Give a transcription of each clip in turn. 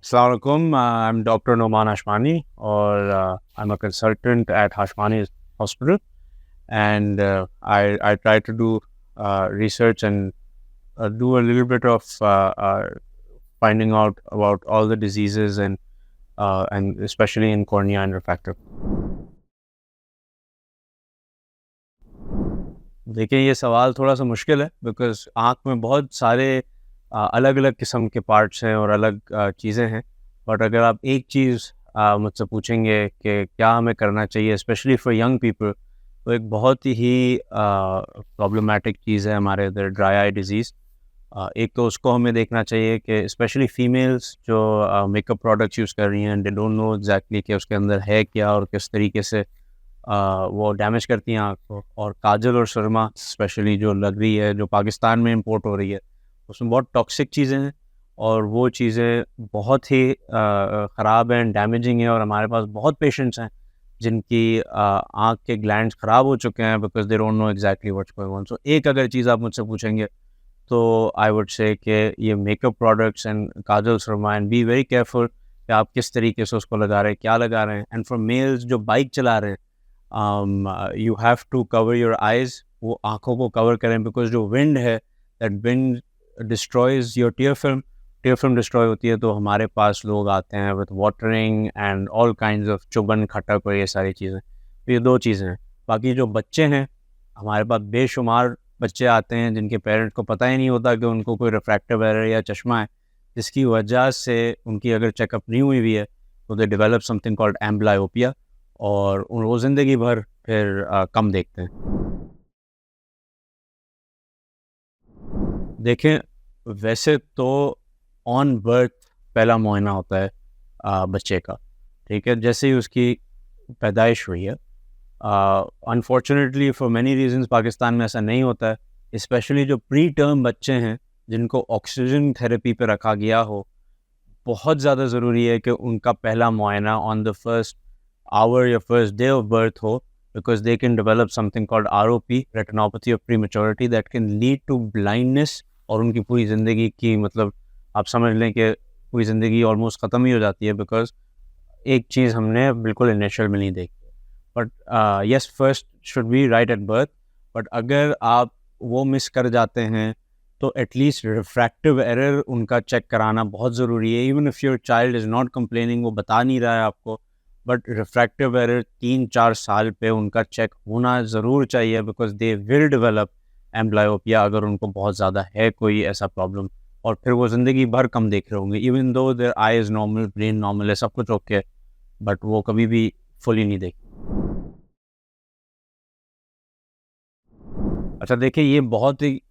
Assalamu alaikum. I'm Dr. Noman Hashmani, or I'm a consultant at Hashmani Hospital, and I try to do research and do a little bit of finding out about all the diseases and especially in cornea and refractive. देखिए, ये सवाल थोड़ा सा मुश्किल है because आँख में बहुत सारे अलग अलग किस्म के पार्ट्स हैं और अलग चीज़ें हैं। बट अगर आप एक चीज़ मुझसे पूछेंगे कि क्या हमें करना चाहिए स्पेशली फॉर यंग पीपल, तो एक बहुत ही प्रॉब्लमेटिक चीज़ है हमारे इधर ड्राई आई डिज़ीज़। एक तो उसको हमें देखना चाहिए कि स्पेशली फीमेल्स जो मेकअप प्रोडक्ट्स यूज़ कर रही हैं, दे डोंट नो एग्जैक्टली कि उसके अंदर है क्या और किस तरीके से वो डैमेज करती हैं आँख को। और काजल और सुरमा स्पेशली जो लग रही है, जो पाकिस्तान में इंपोर्ट हो रही है, उसमें बहुत टॉक्सिक चीज़ें हैं और वो चीज़ें बहुत ही ख़राब हैं, डैमेजिंग है। और हमारे पास बहुत पेशेंट्स हैं जिनकी आँख के ग्लैंड्स ख़राब हो चुके हैं because they don't know exactly what's going on. So एक अगर चीज़ आप मुझसे पूछेंगे तो आई वुड से कि ये makeup products and kajal surma, and be very careful कि आप किस तरीके से उसको लगा रहे हैं, क्या लगा रहे हैं। एंड फॉर मेल्स जो बाइक चला रहे हैं, you have to cover your eyes, वो आँखों को कवर करें बिकॉज जो विंड है, that wind destroys your tear film destroy होती है। तो हमारे पास लोग आते हैं with watering and all kinds of चुभन खटक और ये सारी चीज़ें। तो ये दो चीज़ें हैं। बाकी जो बच्चे हैं, हमारे पास बेशुमार बच्चे आते हैं जिनके पेरेंट्स को पता ही नहीं होता कि उनको कोई रिफ्रैक्टिव एरर या चश्मा है, जिसकी वजह से उनकी अगर चेकअप नहीं हुई हुई है तो they develop something called amblyopia और वो ज़िंदगी भर फिर कम देखते हैं। देखें, वैसे तो ऑन बर्थ पहला मुआयना होता है बच्चे का, ठीक है, जैसे ही उसकी पैदाइश हुई है। Unfortunately for many reasons Pakistan में ऐसा नहीं होता है, स्पेशली जो प्री टर्म बच्चे हैं जिनको ऑक्सीजन थेरेपी पे रखा गया हो। बहुत ज़्यादा ज़रूरी है कि उनका पहला मुआयना ऑन द फर्स्ट आवर या फर्स्ट डे ऑफ बर्थ हो, because they can develop something called ROP, retinopathy of prematurity, that can lead to blindness। और उनकी पूरी ज़िंदगी की, मतलब आप समझ लें कि पूरी ज़िंदगी ऑलमोस्ट ख़त्म ही हो जाती है बिकॉज एक चीज़ हमने बिल्कुल इनिशियल में नहीं देखी। But yes, first should be right at birth. But अगर आप वो मिस कर जाते हैं तो एटलीस्ट रिफ्रैक्टिव एरर उनका चेक कराना बहुत ज़रूरी है। Even if your child is not complaining, वो बता नहीं रहा है आपको, बट रिफ्रैक्टिव एरर 3-4 साल पे उनका चेक होना ज़रूर चाहिए because they will develop amblyopia अगर उनको बहुत ज़्यादा है कोई ऐसा प्रॉब्लम। और फिर वो ज़िंदगी भर कम देख रहे होंगे, even though there eye is normal, brain normal है, सब कुछ ओके है, बट वो कभी भी फुली नहीं देख। अच्छा देखिए, ये बहुत ही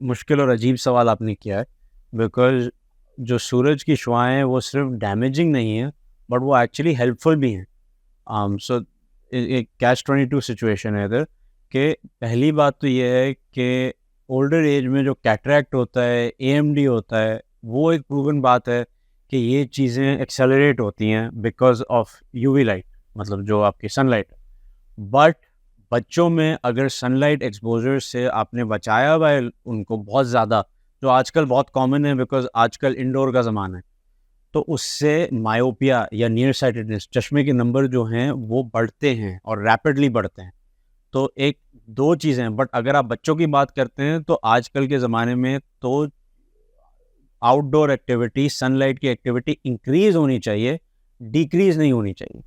मुश्किल और अजीब सवाल आपने किया है बिकॉज जो सूरज की शुआएं वो सिर्फ डैमेजिंग नहीं है बट वो एक्चुअली हेल्पफुल भी हैं। सो एक कैच-22 सिचुएशन है इधर कि पहली बात तो ये है कि ओल्डर एज में जो कैटरैक्ट होता है, AMD होता है, वो एक प्रूवन बात है कि ये चीज़ें एक्सेलरेट होती हैं बिकॉज ऑफ UV लाइट, मतलब जो आपकी सनलाइट है। बट बच्चों में अगर सनलाइट एक्सपोजर से आपने बचाया हुआ है उनको बहुत ज़्यादा, जो आजकल बहुत कॉमन है बिकॉज आजकल इंडोर का ज़माना है, तो उससे मायोपिया या नियर साइटेडनेस, चश्मे के नंबर जो हैं वो बढ़ते हैं और रैपिडली बढ़ते हैं। तो एक दो चीज़ें हैं। बट अगर आप बच्चों की बात करते हैं तो आजकल के ज़माने में तो आउटडोर एक्टिविटी, सनलाइट की एक्टिविटी इंक्रीज होनी चाहिए, डिक्रीज नहीं होनी चाहिए।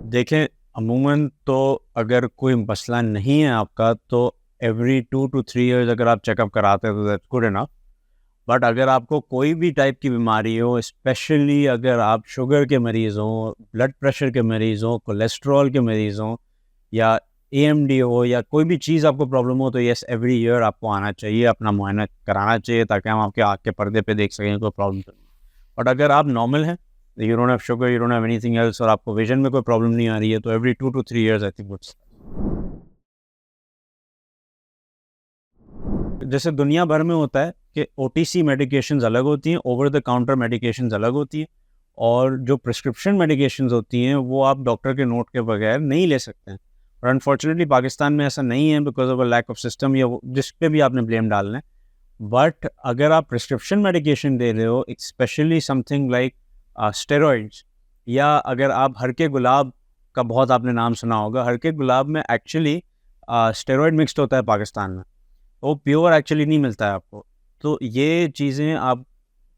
देखें, अमूमन तो अगर कोई मसला नहीं है आपका तो एवरी 2 to 3 ईयर्स अगर आप चेकअप कराते हैं तो दैट्स गुड इनफ। बट अगर आपको कोई भी टाइप की बीमारी हो, स्पेशली अगर आप शुगर के मरीज़ हों, ब्लड प्रेशर के मरीज़ हों, कोलेस्ट्रॉल के मरीज़ हों, या AMD हो, या कोई भी चीज़ आपको प्रॉब्लम हो, तो येस एवरी ईयर आपको आना चाहिए, अपना मुआयना कराना चाहिए ताकि हम आपके आँख के पर्दे पे देख सकें कोई प्रॉब्लम तो नहीं। बट अगर आप नॉर्मल हैं, you don't have sugar, you don't have anything else, और आपको विजन में कोई प्रॉब्लम नहीं आ रही है, तो every 2 to 3 years I think goods. जैसे दुनिया भर में होता है कि OTC मेडिकेशंस अलग होती हैं, ओवर द काउंटर मेडिकेशंस अलग होती हैं, और जो प्रिस्क्रिप्शन मेडिकेशंस होती हैं वो आप डॉक्टर के नोट के बगैर नहीं ले सकते हैं। और अनफॉर्चुनेटली पाकिस्तान में ऐसा नहीं है because of a lack of system, या जिस पे भी आपने ब्लेम डालना है। बट अगर आप प्रिस्क्रिप्शन मेडिकेशन दे रहे हो, स्पेशली समथिंग लाइक स्टेरॉइड्स, या अगर आप हर के गुलाब का बहुत आपने नाम सुना होगा, हर के गुलाब में एक्चुअली स्टेरॉइड मिक्स्ड होता है पाकिस्तान में, वो प्योर एक्चुअली नहीं मिलता है आपको। तो ये चीज़ें आप,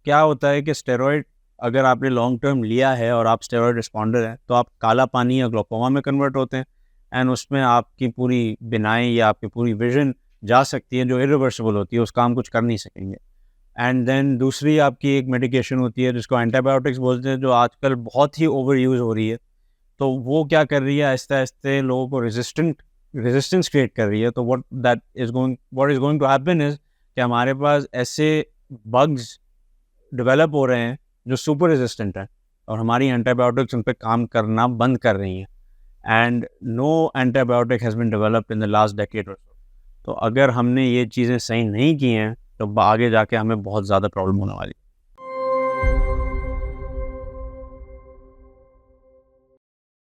क्या होता है कि स्टेरॉइड अगर आपने लॉन्ग टर्म लिया है और आप स्टेरॉइड रिस्पॉन्डर हैं, तो आप काला पानी या ग्लोकोमा में कन्वर्ट होते हैं, एंड उसमें आपकी पूरी बिनाई या आपकी पूरी विजन जा सकती है, जो इरिवर्सिबल होती है, उसका हम कुछ कर नहीं सकेंगे। एंड देन दूसरी आपकी एक मेडिकेशन होती है जिसको एंटीबायोटिक्स बोलते हैं, जो आजकल बहुत ही ओवर यूज़ हो रही है। तो वो क्या कर रही है, आहिस्ते आहिस्ते लोगों को रेजिस्टेंस क्रिएट कर रही है। तो what is going to happen is कि हमारे पास ऐसे बग्स डेवलप हो रहे हैं जो सुपर रेजिस्टेंट हैं, और हमारी एंटीबायोटिक्स उन पे काम करना बंद कर रही हैं। And no antibiotic has been developed in the last decade और सो। तो अगर हमने ये चीज़ें सही नहीं की हैं, तो आगे जाके हमें बहुत ज़्यादा प्रॉब्लम होने वाली है।